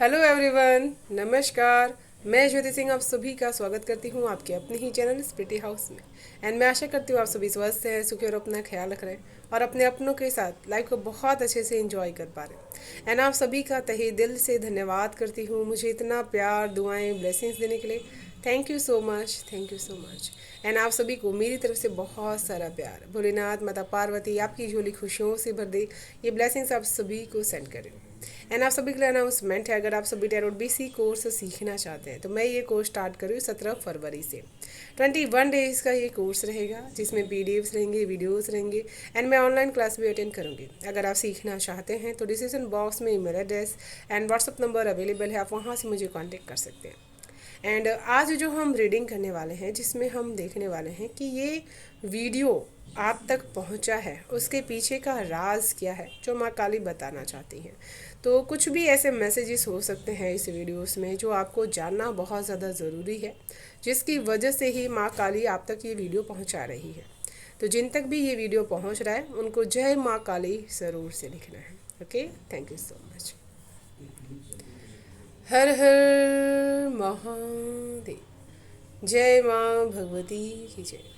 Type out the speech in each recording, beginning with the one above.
Hello everyone, नमस्कार। मैं ज्योति सिंह आप सभी का स्वागत करती हूँ आपके अपने ही चैनल स्प्रिटी हाउस में। एंड मैं आशा करती हूँ आप सभी स्वस्थ हैं, सुखी और अपना ख्याल रख रहे हैं और अपने अपनों के साथ लाइफ को बहुत अच्छे से एंजॉय कर पा रहे हैं। एंड आप सभी का तहे दिल से धन्यवाद करती हूँ मुझे इतना प्यार, दुआएं, ब्लेसिंग्स देने के लिए। Thank you so much, thank you so much. And आप सभी को मेरी तरफ से बहुत सारा प्यार। भोलेनाथ माता पार्वती आपकी झोली खुशियों से भर दे, ये ब्लेसिंग्स आप सभी को सेंड करें। एंड आप सभी के लिए अनाउंसमेंट है, अगर आप सभी टैरोट बीसी कोर्स सीखना चाहते हैं तो मैं ये कोर्स स्टार्ट करूँ 17 फरवरी से। 21 डेज का ये कोर्स रहेगा जिसमें पीडीएफ्स रहेंगे, वीडियोस रहेंगे एंड मैं ऑनलाइन क्लास भी अटेंड करूँगी। अगर आप सीखना चाहते हैं तो डिस्क्रिप्शन बॉक्स में email address and WhatsApp number available है, आप वहाँ से मुझे कॉन्टेक्ट कर सकते हैं। एंड आज जो हम रीडिंग करने वाले हैं, जिसमें हम देखने वाले हैं कि ये वीडियो आप तक पहुंचा है उसके पीछे का राज क्या है जो माँ काली बताना चाहती हैं। तो कुछ भी ऐसे मैसेजेस हो सकते हैं इस वीडियोस में जो आपको जानना बहुत ज़्यादा ज़रूरी है, जिसकी वजह से ही माँ काली आप तक ये वीडियो पहुंचा रही है। तो जिन तक भी ये वीडियो पहुंच रहा है उनको जय माँ काली ज़रूर से लिखना है। Okay, thank you so much. हर हर महादेव। जय माँ भगवती की जय।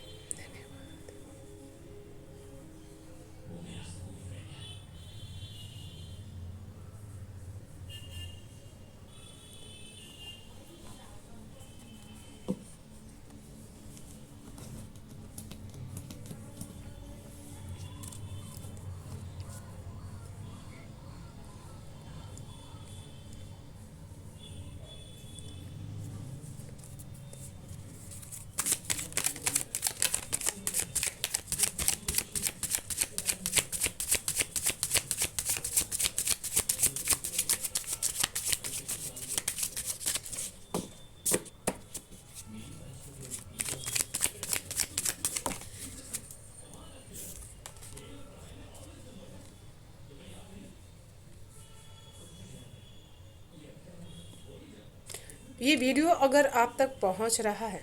ये वीडियो अगर आप तक पहुंच रहा है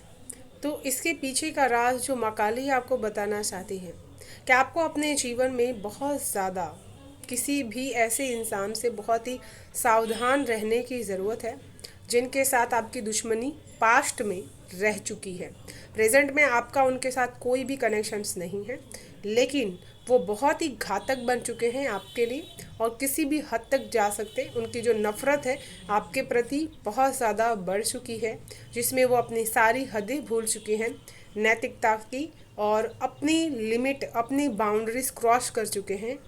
तो इसके पीछे का राज जो माँ काली आपको बताना चाहती है कि आपको अपने जीवन में बहुत ज़्यादा किसी भी ऐसे इंसान से बहुत ही सावधान रहने की ज़रूरत है जिनके साथ आपकी दुश्मनी पास्ट में रह चुकी है। प्रेजेंट में आपका उनके साथ कोई भी कनेक्शंस नहीं है, लेकिन वो बहुत ही घातक बन चुके हैं आपके लिए और किसी भी हद तक जा सकते। उनकी जो नफ़रत है आपके प्रति बहुत ज़्यादा बढ़ चुकी है, जिसमें वो अपनी सारी हदें भूल चुके हैं नैतिकता की, और अपनी लिमिट, अपनी बाउंड्रीज क्रॉस कर चुके हैं।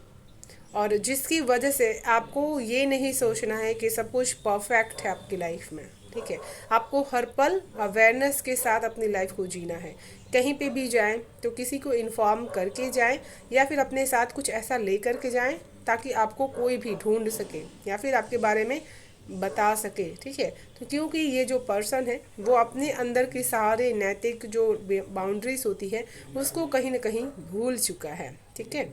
और जिसकी वजह से आपको ये नहीं सोचना है कि सब कुछ परफेक्ट है आपकी लाइफ में। ठीक है, आपको हर पल अवेयरनेस के साथ अपनी लाइफ को जीना है। कहीं पे भी जाएं तो किसी को इन्फॉर्म करके जाएं या फिर अपने साथ कुछ ऐसा लेकर के जाएं ताकि आपको कोई भी ढूंढ सके या फिर आपके बारे में बता सके। ठीक है, तो क्योंकि ये जो पर्सन है वो अपने अंदर की सारे नैतिक जो बाउंड्रीज होती है उसको कहीं ना कहीं भूल चुका है। ठीक है,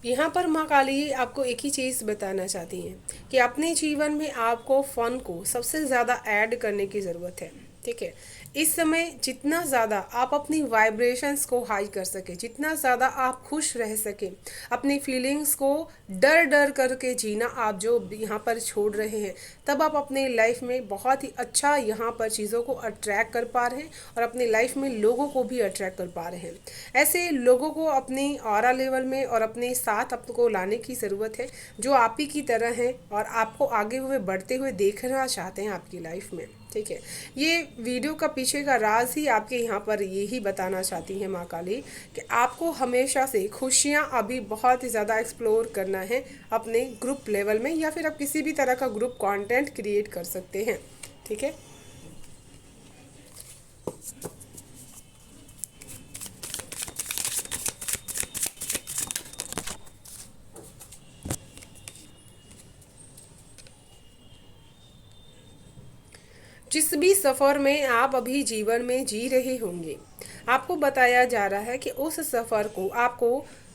यहाँ पर माँ काली आपको एक ही चीज़ बताना चाहती हैं कि अपने जीवन में आपको फन को सबसे ज़्यादा ऐड करने की ज़रूरत है। ठीक है, इस समय जितना ज़्यादा आप अपनी वाइब्रेशंस को हाई कर सके, जितना ज़्यादा आप खुश रह सके, अपनी फीलिंग्स को डर डर करके जीना आप जो यहाँ पर छोड़ रहे हैं, तब आप अपनी लाइफ में बहुत ही अच्छा यहाँ पर चीज़ों को अट्रैक्ट कर पा रहे हैं और अपनी लाइफ में लोगों को भी अट्रैक्ट कर पा रहे हैं। ऐसे लोगों को अपनी ऑरा लेवल में और अपने साथ आपको लाने की ज़रूरत है जो आप ही की तरह हैं और आपको आगे हुए बढ़ते हुए देखना चाहते हैं आपकी लाइफ में। ठीक है, ये वीडियो का पीछे का राज ही आपके यहाँ पर यही बताना चाहती है माँ काली कि आपको हमेशा से खुशियाँ अभी बहुत ही ज़्यादा एक्सप्लोर करना है अपने ग्रुप लेवल में, या फिर आप किसी भी तरह का ग्रुप कंटेंट क्रिएट कर सकते हैं। ठीक है, जिस भी सफ़र में आप अभी जीवन में जी रहे होंगे, आपको बताया जा रहा है कि उस सफ़र को आपको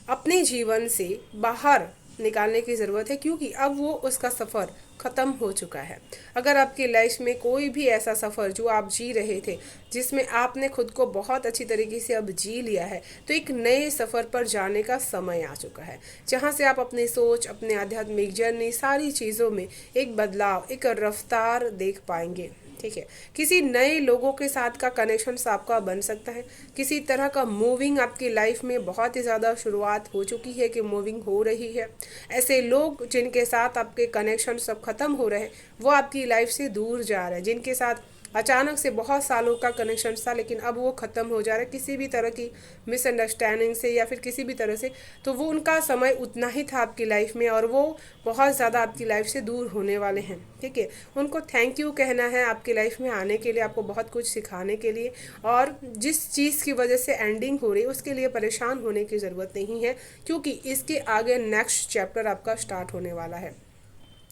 अपने जीवन से बाहर निकालने की ज़रूरत है, क्योंकि अब वो उसका सफ़र ख़त्म हो चुका है। अगर आपकी लाइफ में कोई भी ऐसा सफ़र जो आप जी रहे थे, जिसमें आपने खुद को बहुत अच्छी तरीके से अब जी लिया है, तो एक नए सफ़र पर जाने का समय आ चुका है, जहाँ से आप अपनी सोच, अपने आध्यात्मिक जर्नी, सारी चीज़ों में एक बदलाव, एक रफ्तार देख पाएंगे। ठीक है, किसी नए लोगों के साथ का कनेक्शन आपका बन सकता है। किसी तरह का मूविंग आपकी लाइफ में बहुत ही ज़्यादा शुरुआत हो चुकी है कि मूविंग हो रही है। ऐसे लोग जिनके साथ आपके कनेक्शन सब खत्म हो रहे हैं, वो आपकी लाइफ से दूर जा रहे हैं। जिनके साथ अचानक से बहुत सालों का कनेक्शन था, लेकिन अब वो ख़त्म हो जा रहा है किसी भी तरह की मिसअंडरस्टैंडिंग से या फिर किसी भी तरह से, तो वो उनका समय उतना ही था आपकी लाइफ में, और वो बहुत ज़्यादा आपकी लाइफ से दूर होने वाले हैं। ठीक है, उनको थैंक यू कहना है आपकी लाइफ में आने के लिए, आपको बहुत कुछ सिखाने के लिए। और जिस चीज़ की वजह से एंडिंग हो रही है उसके लिए परेशान होने की ज़रूरत नहीं है, क्योंकि इसके आगे नेक्स्ट चैप्टर आपका स्टार्ट होने वाला है।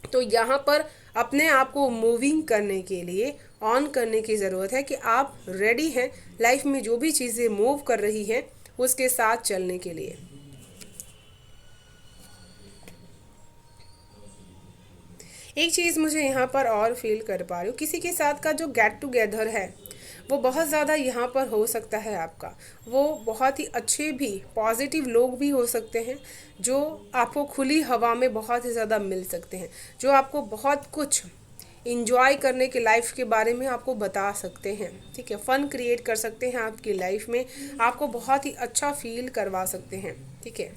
तो यहाँ पर अपने आप को मूविंग करने के लिए ऑन करने की ज़रूरत है कि आप रेडी हैं लाइफ में जो भी चीज़ें मूव कर रही हैं उसके साथ चलने के लिए। एक चीज़ मुझे यहाँ पर और फील कर पा रही हूँ, किसी के साथ का जो गेट टुगेदर है वो बहुत ज़्यादा यहाँ पर हो सकता है आपका। वो बहुत ही अच्छे भी पॉजिटिव लोग भी हो सकते हैं, जो आपको खुली हवा में बहुत ही ज़्यादा मिल सकते हैं, जो आपको बहुत कुछ इंजॉय करने के लाइफ के बारे में आपको बता सकते हैं। ठीक है, फ़न क्रिएट कर सकते हैं आपकी लाइफ में, आपको बहुत ही अच्छा फील करवा सकते हैं। ठीक है,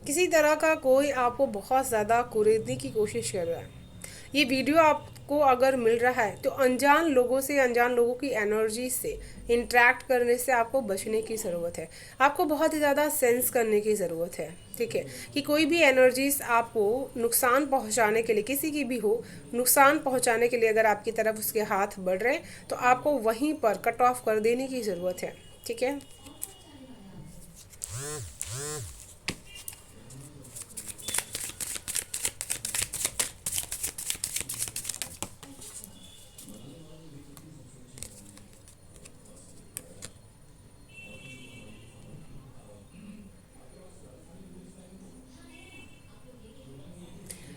किसी तरह का कोई आपको बहुत ज़्यादा कुरेदने की कोशिश कर रहा है। ये वीडियो आपको अगर मिल रहा है तो अनजान लोगों से, अनजान लोगों की एनर्जी से इंटरेक्ट करने से आपको बचने की ज़रूरत है। आपको बहुत ही ज़्यादा सेंस करने की ज़रूरत है। ठीक है, कि कोई भी एनर्जीज आपको नुकसान पहुंचाने के लिए, किसी की भी हो, नुकसान पहुंचाने के लिए अगर आपकी तरफ उसके हाथ बढ़ रहे हैं, तो आपको वहीं पर कट ऑफ कर देने की ज़रूरत है। ठीक है,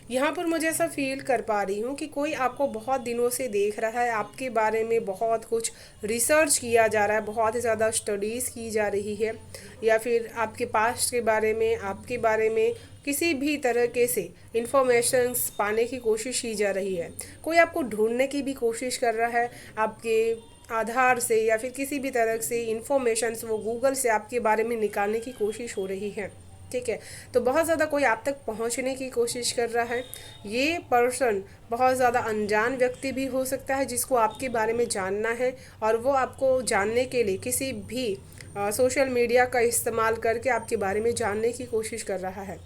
यहाँ पर मुझे ऐसा फील कर पा रही हूँ कि कोई आपको बहुत दिनों से देख रहा है, आपके बारे में बहुत कुछ रिसर्च किया जा रहा है, बहुत ही ज़्यादा स्टडीज़ की जा रही है, या फिर आपके पास्ट के बारे में, आपके बारे में किसी भी तरह के से इंफॉर्मेशंस पाने की कोशिश की जा रही है। कोई आपको ढूंढने की भी कोशिश कर रहा है, आपके आधार से या फिर किसी भी तरह से इंफॉर्मेशंस वो गूगल से आपके बारे में निकालने की कोशिश हो रही है। ठीक है, तो बहुत ज़्यादा कोई आप तक पहुंचने की कोशिश कर रहा है। ये पर्सन बहुत ज़्यादा अनजान व्यक्ति भी हो सकता है, जिसको आपके बारे में जानना है, और वो आपको जानने के लिए किसी भी सोशल मीडिया का इस्तेमाल करके आपके बारे में जानने की कोशिश कर रहा है।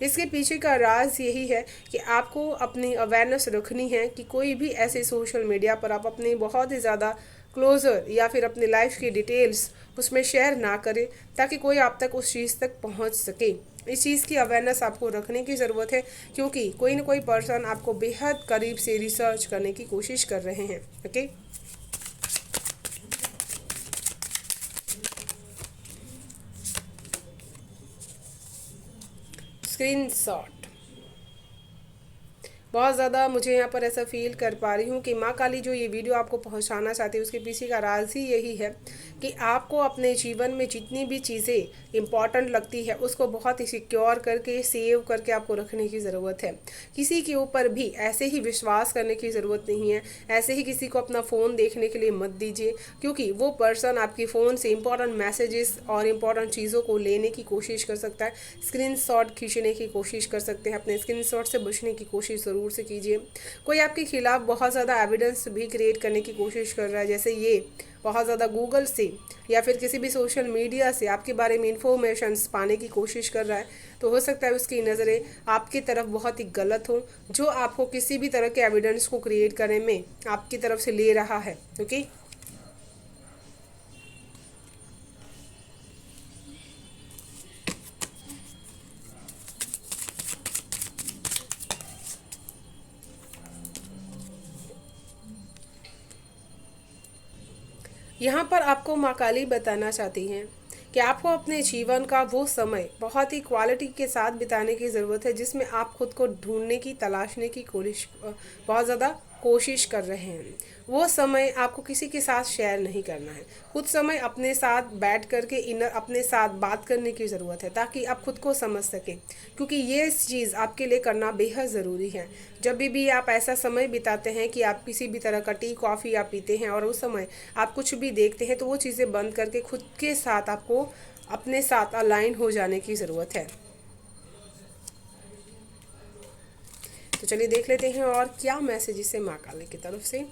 इसके पीछे का राज यही है कि आपको अपनी अवेयरनेस रखनी है कि कोई भी ऐसे सोशल मीडिया पर आप अपनी बहुत ही ज़्यादा क्लोज़र या फिर अपनी लाइफ की डिटेल्स उसमें शेयर ना करें, ताकि कोई आप तक उस चीज़ तक पहुंच सके। इस चीज़ की अवेयरनेस आपको रखने की ज़रूरत है, क्योंकि कोई ना कोई पर्सन आपको बेहद करीब से रिसर्च करने की कोशिश कर रहे हैं। Okay, screenshot. बहुत ज़्यादा मुझे यहाँ पर ऐसा फील कर पा रही हूँ कि माँ काली जो ये वीडियो आपको पहुँचाना चाहती है, उसके पीछे का राज ही यही है कि आपको अपने जीवन में जितनी भी चीज़ें इम्पॉर्टेंट लगती है उसको बहुत ही सिक्योर करके, सेव करके आपको रखने की ज़रूरत है। किसी के ऊपर भी ऐसे ही विश्वास करने की ज़रूरत नहीं है। ऐसे ही किसी को अपना फ़ोन देखने के लिए मत दीजिए, क्योंकि वो पर्सन आपके फ़ोन से इंपॉर्टेंट मैसेजेस और इंपॉर्टेंट चीज़ों को लेने की कोशिश कर सकता है। स्क्रीनशॉट खींचने की कोशिश कर सकते हैं, अपने स्क्रीनशॉट से बचने की कोशिश ज़रूर ज़रूर से कीजिए। कोई आपके खिलाफ बहुत ज़्यादा एविडेंस भी क्रिएट करने की कोशिश कर रहा है, जैसे ये बहुत ज़्यादा गूगल से या फिर किसी भी सोशल मीडिया से आपके बारे में इंफॉर्मेशंस पाने की कोशिश कर रहा है, तो हो सकता है उसकी नज़रें आपकी तरफ बहुत ही गलत हो, जो आपको किसी भी तरह के एविडेंस को क्रिएट करने में आपकी तरफ से ले रहा है। ओके, यहाँ पर आपको माँ काली बताना चाहती हैं कि आपको अपने जीवन का वो समय बहुत ही क्वालिटी के साथ बिताने की ज़रूरत है, जिसमें आप खुद को ढूंढने की तलाशने की बहुत ज़्यादा कोशिश कर रहे हैं। वो समय आपको किसी के साथ शेयर नहीं करना है। कुछ समय अपने साथ बैठ करके इनर अपने साथ बात करने की ज़रूरत है, ताकि आप खुद को समझ सकें, क्योंकि ये चीज़ आपके लिए करना बेहद ज़रूरी है। जब भी आप ऐसा समय बिताते हैं कि आप किसी भी तरह का टी कॉफ़ी आप पीते हैं और उस समय आप कुछ भी देखते हैं, तो वो चीज़ें बंद करके खुद के साथ आपको अपने साथ अलाइन हो जाने की ज़रूरत है। तो चलिए देख लेते हैं और क्या मैसेज इसे माँ काली की तरफ से।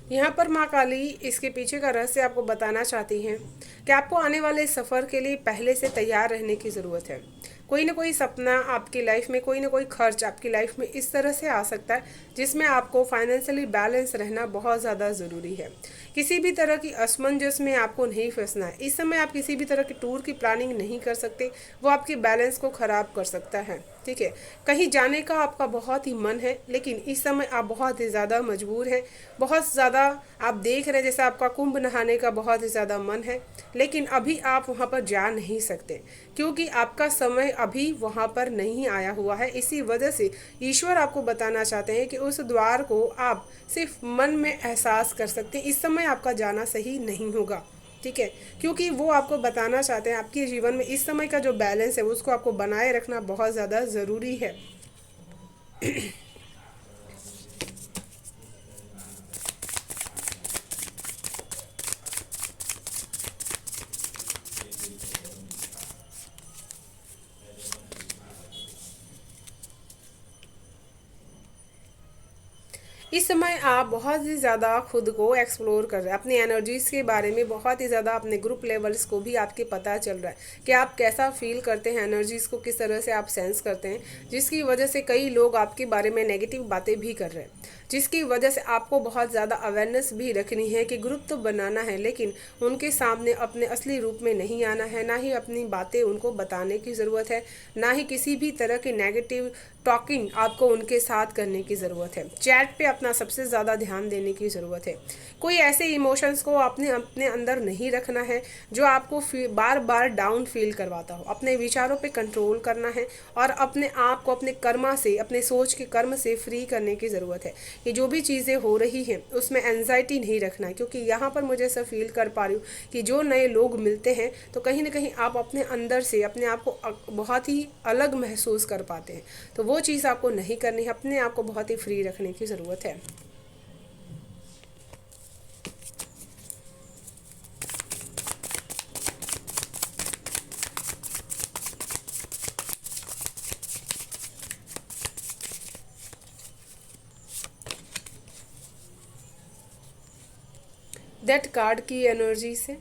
यहाँ पर माँ काली इसके पीछे का रहस्य आपको बताना चाहती हैं कि आपको आने वाले सफ़र के लिए पहले से तैयार रहने की ज़रूरत है। कोई ना कोई सपना आपकी लाइफ में, कोई ना कोई खर्च आपकी लाइफ में इस तरह से आ सकता है जिसमें आपको फाइनेंशियली बैलेंस रहना बहुत ज़्यादा ज़रूरी है। किसी भी तरह की असमंजस में आपको नहीं फंसना है। इस समय आप किसी भी तरह की टूर की प्लानिंग नहीं कर सकते, वो आपके बैलेंस को ख़राब कर सकता है। ठीक है, कहीं जाने का आपका बहुत ही मन है, लेकिन इस समय आप बहुत ही ज़्यादा मजबूर हैं। बहुत ज़्यादा आप देख रहे हैं जैसे आपका कुंभ नहाने का बहुत ही ज़्यादा मन है, लेकिन अभी आप वहाँ पर जा नहीं सकते, क्योंकि आपका समय अभी वहाँ पर नहीं आया हुआ है। इसी वजह से ईश्वर आपको बताना चाहते हैं कि उस द्वार को आप सिर्फ मन में एहसास कर सकते हैं। इस समय आपका जाना सही नहीं होगा। ठीक है, क्योंकि वो आपको बताना चाहते हैं आपके जीवन में इस समय का जो बैलेंस है उसको आपको बनाए रखना बहुत ज़्यादा ज़रूरी है। इस समय आप बहुत ही ज़्यादा खुद को एक्सप्लोर कर रहे हैं, अपनी एनर्जीज़ के बारे में बहुत ही ज़्यादा अपने ग्रुप लेवल्स को भी आपके पता चल रहा है कि आप कैसा फील करते हैं, एनर्जीज़ को किस तरह से आप सेंस करते हैं, जिसकी वजह से कई लोग आपके बारे में नेगेटिव बातें भी कर रहे हैं, जिसकी वजह से आपको बहुत ज़्यादा अवेयरनेस भी रखनी है कि ग्रुप तो बनाना है, लेकिन उनके सामने अपने असली रूप में नहीं आना है, ना ही अपनी बातें उनको बताने की ज़रूरत है, ना ही किसी भी तरह की नेगेटिव टॉकिंग आपको उनके साथ करने की ज़रूरत है। चैट पे अपना सबसे ज़्यादा ध्यान देने की ज़रूरत है। कोई ऐसे इमोशंस को आपने अपने अंदर नहीं रखना है जो आपको बार बार डाउन फील करवाता हो। अपने विचारों पे कंट्रोल करना है और अपने आप को अपने कर्मा से, अपने सोच के कर्म से फ्री करने की ज़रूरत है। कि जो भी चीज़ें हो रही हैं उसमें एंजाइटी नहीं रखना है, क्योंकि यहाँ पर मुझे ऐसा फील कर पा रही हूँ कि जो नए लोग मिलते हैं तो कहीं ना कहीं आप अपने अंदर से अपने आप को बहुत ही अलग महसूस कर पाते हैं। तो वो चीज़ आपको नहीं करनी है, अपने आप को बहुत ही फ्री रखने की ज़रूरत है। दैट कार्ड की एनर्जी से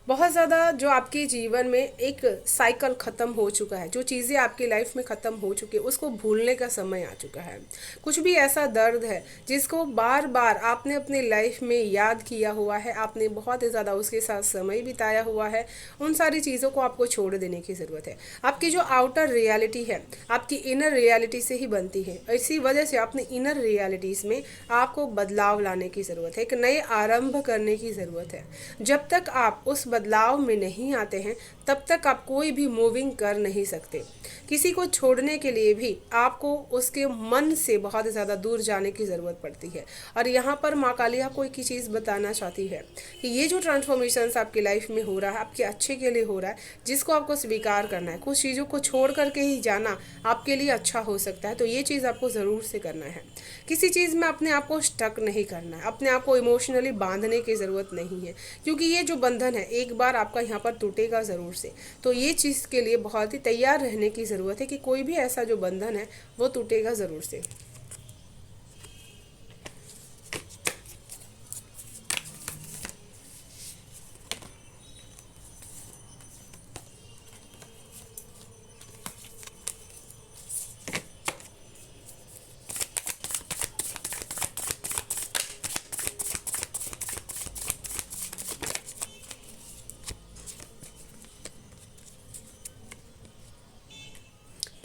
बहुत ज़्यादा जो आपके जीवन में एक साइकिल ख़त्म हो चुका है, जो चीज़ें आपकी लाइफ में ख़त्म हो चुकी है उसको भूलने का समय आ चुका है। कुछ भी ऐसा दर्द है जिसको बार बार आपने अपनी लाइफ में याद किया हुआ है, आपने बहुत ही ज़्यादा उसके साथ समय बिताया हुआ है, उन सारी चीज़ों को आपको छोड़ देने की ज़रूरत है। आपकी जो आउटर रियलिटी है आपकी इनर रियलिटी से ही बनती है, इसी वजह से अपने इनर रियलिटीज़ में आपको बदलाव लाने की ज़रूरत है, एक नए आरंभ करने की ज़रूरत है। जब तक आप उस बदलाव में नहीं आते हैं तब तक आप कोई भी मूविंग कर नहीं सकते। किसी को छोड़ने के लिए भी आपको उसके मन से बहुत ज़्यादा दूर जाने की ज़रूरत पड़ती है। और यहाँ पर माँ काली आपको एक ही चीज़ बताना चाहती है कि ये जो ट्रांसफॉर्मेशंस आपकी लाइफ में हो रहा है आपके अच्छे के लिए हो रहा है, जिसको आपको स्वीकार करना है। कुछ चीज़ों को छोड़ करके ही जाना आपके लिए अच्छा हो सकता है, तो ये चीज़ आपको ज़रूर से करना है। किसी चीज़ में अपने आप को स्टक नहीं करना है, अपने आप को इमोशनली बांधने की ज़रूरत नहीं है, क्योंकि ये जो बंधन है एक बार आपका यहाँ पर टूटेगा ज़रूर से। तो ये चीज़ के लिए बहुत ही तैयार रहने की ज़रूरत है कि कोई भी ऐसा जो बंधन है वो टूटेगा ज़रूर से।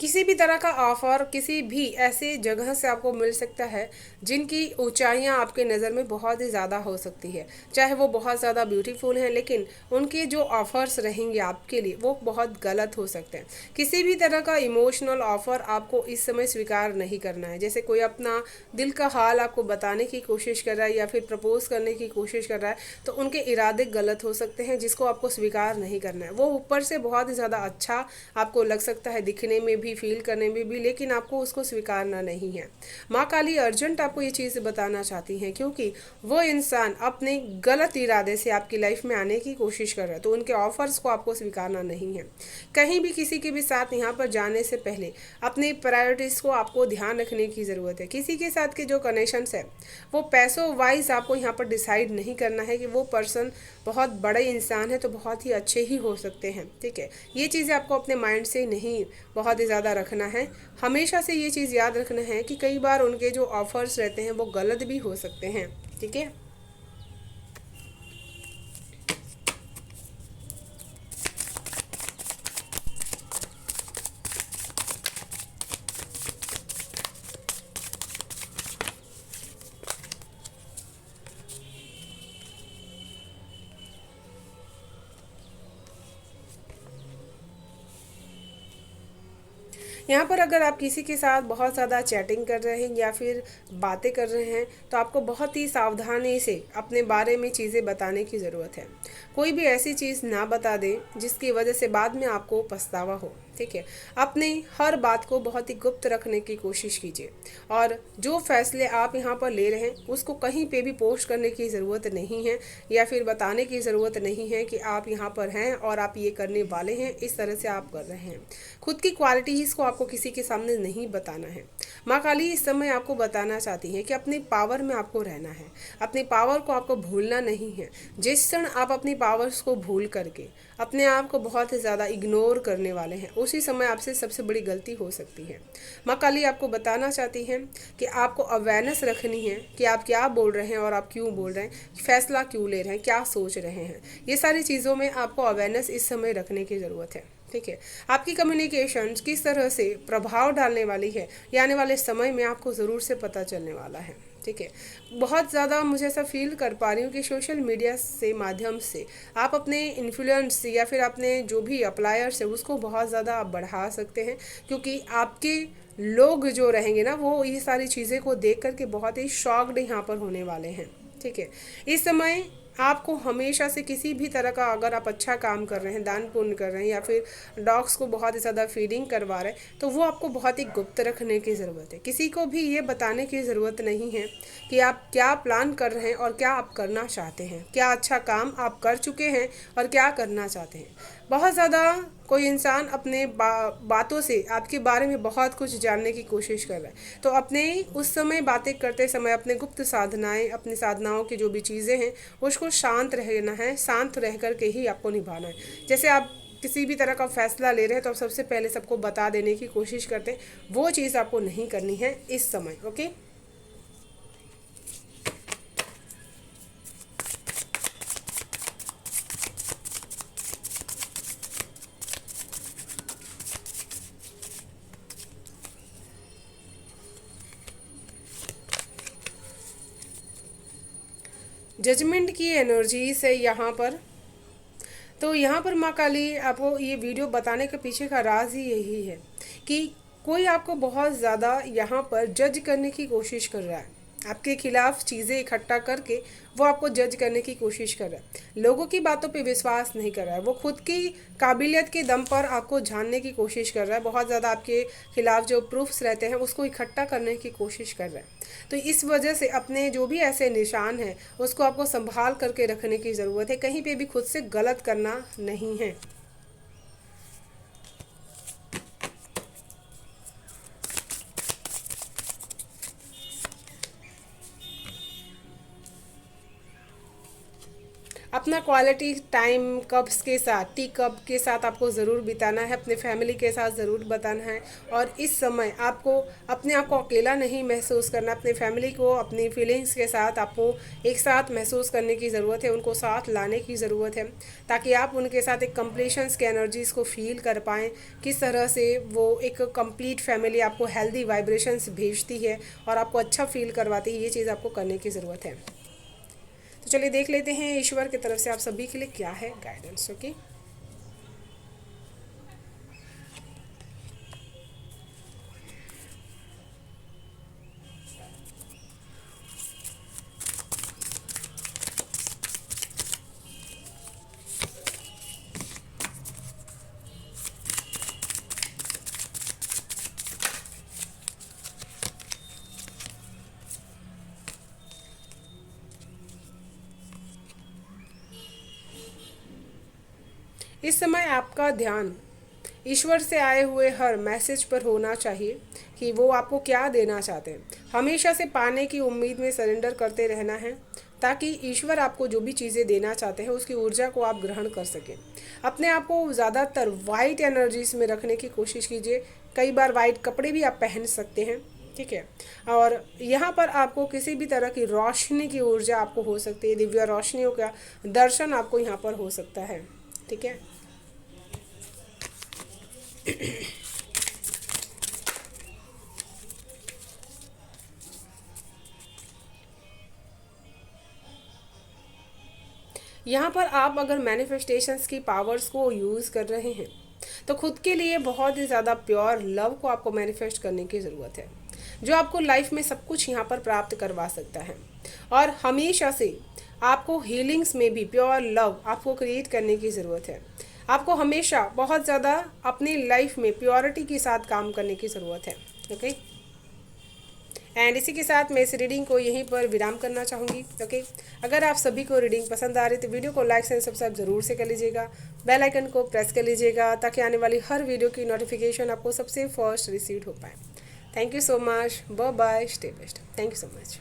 किसी भी तरह का ऑफर किसी भी ऐसे जगह से आपको मिल सकता है जिनकी ऊंचाइयां आपके नज़र में बहुत ही ज़्यादा हो सकती है, चाहे वो बहुत ज़्यादा ब्यूटीफुल हैं, लेकिन उनके जो ऑफ़र्स रहेंगे आपके लिए वो बहुत गलत हो सकते हैं। किसी भी तरह का इमोशनल ऑफ़र आपको इस समय स्वीकार नहीं करना है। जैसे कोई अपना दिल का हाल आपको बताने की कोशिश कर रहा है या फिर प्रपोज करने की कोशिश कर रहा है, तो उनके इरादे गलत हो सकते हैं, जिसको आपको स्वीकार नहीं करना है। वो ऊपर से बहुत ही ज़्यादा अच्छा आपको लग सकता है, दिखने में भी, फील करने में भी, लेकिन आपको उसको स्वीकारना नहीं है। माँ काली अर्जेंट आपको ये चीज़ बताना चाहती हैं, क्योंकि वो इंसान अपने गलत इरादे से आपकी लाइफ में आने की कोशिश कर रहा है, तो उनके ऑफर्स को आपको स्वीकारना नहीं है। कहीं भी किसी के भी साथ यहाँ पर जाने से पहले अपनी प्रायोरिटीज़ को आपको ध्यान रखने की ज़रूरत है। किसी के साथ के जो कनेक्शंस है वो पैसों वाइज आपको यहाँ पर डिसाइड नहीं करना है कि वो पर्सन बहुत बड़े इंसान है तो बहुत ही अच्छे ही हो सकते हैं, ठीक है। ये चीज़ें आपको अपने माइंड से नहीं बहुत ही ज़्यादा रखना है। हमेशा से ये चीज़ याद रखना है कि कई बार उनके जो ऑफर्स रहते हैं वो गलत भी हो सकते हैं, ठीक है। यहाँ पर अगर आप किसी के साथ बहुत ज़्यादा चैटिंग कर रहे हैं या फिर बातें कर रहे हैं, तो आपको बहुत ही सावधानी से अपने बारे में चीज़ें बताने की ज़रूरत है। कोई भी ऐसी चीज़ ना बता दें जिसकी वजह से बाद में आपको पछतावा हो, ठीक है। अपनी हर बात को बहुत ही गुप्त रखने की कोशिश कीजिए, और जो फैसले आप यहाँ पर ले रहे हैं उसको कहीं पे भी पोस्ट करने की ज़रूरत नहीं है, या फिर बताने की ज़रूरत नहीं है कि आप यहाँ पर हैं और आप ये करने वाले हैं, इस तरह से आप कर रहे हैं। खुद की क्वालिटीज़ को आपको किसी के सामने नहीं बताना है। माँ काली इस समय आपको बताना चाहती है कि अपनी पावर में आपको रहना है, अपनी पावर को आपको भूलना नहीं है। जिस क्षण आप अपनी पावर्स को भूल करके अपने आप को बहुत ही ज़्यादा इग्नोर करने वाले हैं, उसी समय आपसे सबसे बड़ी गलती हो सकती है। माँ काली आपको बताना चाहती है कि आपको अवेयरनेस रखनी है कि आप क्या बोल रहे हैं और आप क्यों बोल रहे हैं, फैसला क्यों ले रहे हैं, क्या सोच रहे हैं। ये सारी चीज़ों में आपको अवेयरनेस इस समय रखने की ज़रूरत है, ठीक है। आपकी कम्युनिकेशन किस तरह से प्रभाव डालने वाली है ये आने वाले समय में आपको ज़रूर से पता चलने वाला है, ठीक है। बहुत ज़्यादा मुझे ऐसा फील कर पा रही हूँ कि सोशल मीडिया से माध्यम से आप अपने इन्फ्लुएंस या फिर अपने जो भी अप्लायर्स है उसको बहुत ज़्यादा आप बढ़ा सकते हैं, क्योंकि आपके लोग जो रहेंगे ना वो ये सारी चीज़ें को देख करके बहुत ही शॉक्ड यहाँ पर होने वाले हैं, ठीक है। इस समय आपको हमेशा से किसी भी तरह का, अगर आप अच्छा काम कर रहे हैं, दान पुण्य कर रहे हैं या फिर डॉग्स को बहुत ही ज़्यादा फीडिंग करवा रहे हैं, तो वो आपको बहुत ही गुप्त रखने की ज़रूरत है। किसी को भी ये बताने की ज़रूरत नहीं है कि आप क्या प्लान कर रहे हैं और क्या आप करना चाहते हैं, क्या अच्छा काम आप कर चुके हैं और क्या करना चाहते हैं। बहुत ज़्यादा कोई इंसान अपने बातों से आपके बारे में बहुत कुछ जानने की कोशिश कर रहा है, तो अपने उस समय बातें करते समय अपने गुप्त साधनाएं, अपनी साधनाओं की जो भी चीज़ें हैं उसको शांत रहना है, शांत रह कर के ही आपको निभाना है। जैसे आप किसी भी तरह का फैसला ले रहे हैं तो आप सबसे पहले सबको बता देने की कोशिश करते हैं, वो चीज़ आपको नहीं करनी है इस समय। ओके। जजमेंट की एनर्जी से यहाँ पर, तो यहाँ पर माँ काली आपको ये वीडियो बताने के पीछे का राज ही यही है कि कोई आपको बहुत ज़्यादा यहाँ पर जज करने की कोशिश कर रहा है, आपके खिलाफ चीज़ें इकट्ठा करके वो आपको जज करने की कोशिश कर रहा है, लोगों की बातों पे विश्वास नहीं कर रहा है, वो खुद की काबिलियत के दम पर आपको जानने की कोशिश कर रहा है, बहुत ज़्यादा आपके खिलाफ जो प्रूफ्स रहते हैं उसको इकट्ठा करने की कोशिश कर रहा है। तो इस वजह से अपने जो भी ऐसे निशान हैं उसको आपको संभाल करके रखने की ज़रूरत है, कहीं पे भी खुद से गलत करना नहीं है। अपना क्वालिटी टाइम कप्स के साथ, टी कप के साथ आपको ज़रूर बिताना है, अपने फैमिली के साथ ज़रूर बताना है। और इस समय आपको अपने आप को अकेला नहीं महसूस करना, अपने फैमिली को अपनी फीलिंग्स के साथ आपको एक साथ महसूस करने की ज़रूरत है, उनको साथ लाने की ज़रूरत है, ताकि आप उनके साथ एक कंप्लीशंस के एनर्जीज़ को फील कर पाएँ, किस तरह से वो एक कंप्लीट फैमिली आपको हेल्दी वाइब्रेशंस भेजती है और आपको अच्छा फील करवाती है। ये चीज़ आपको करने की ज़रूरत है। तो चलिए देख लेते हैं ईश्वर की तरफ से आप सभी के लिए क्या है गाइडेंस। ओके। इस समय आपका ध्यान ईश्वर से आए हुए हर मैसेज पर होना चाहिए कि वो आपको क्या देना चाहते हैं। हमेशा से पाने की उम्मीद में सरेंडर करते रहना है, ताकि ईश्वर आपको जो भी चीज़ें देना चाहते हैं उसकी ऊर्जा को आप ग्रहण कर सकें। अपने आप को ज़्यादातर वाइट एनर्जीज में रखने की कोशिश कीजिए, कई बार वाइट कपड़े भी आप पहन सकते हैं, ठीक है। और यहाँ पर आपको किसी भी तरह की रोशनी की ऊर्जा आपको हो सकती है, दिव्य रोशनियों का दर्शन आपको यहाँ पर हो सकता है, ठीक है। यहाँ पर आप अगर मैनिफेस्टेशंस की पावर्स को यूज़ कर रहे हैं तो खुद के लिए बहुत ही ज़्यादा प्योर लव को आपको मैनिफेस्ट करने की ज़रूरत है, जो आपको लाइफ में सब कुछ यहाँ पर प्राप्त करवा सकता है। और हमेशा से आपको हीलिंग्स में भी प्योर लव आपको क्रिएट करने की ज़रूरत है। आपको हमेशा बहुत ज़्यादा अपनी लाइफ में प्योरिटी के साथ काम करने की ज़रूरत है। ओके। एंड इसी के साथ मैं इस रीडिंग को यहीं पर विराम करना चाहूँगी। ओके। अगर आप सभी को रीडिंग पसंद आ रही तो वीडियो को लाइक एंड सब्सक्राइब ज़रूर से कर लीजिएगा, बेल आइकन को प्रेस कर लीजिएगा, ताकि आने वाली हर वीडियो की नोटिफिकेशन आपको सबसे फर्स्ट रिसीव हो पाए। Thank you so much, bye bye, stay best, thank you so much.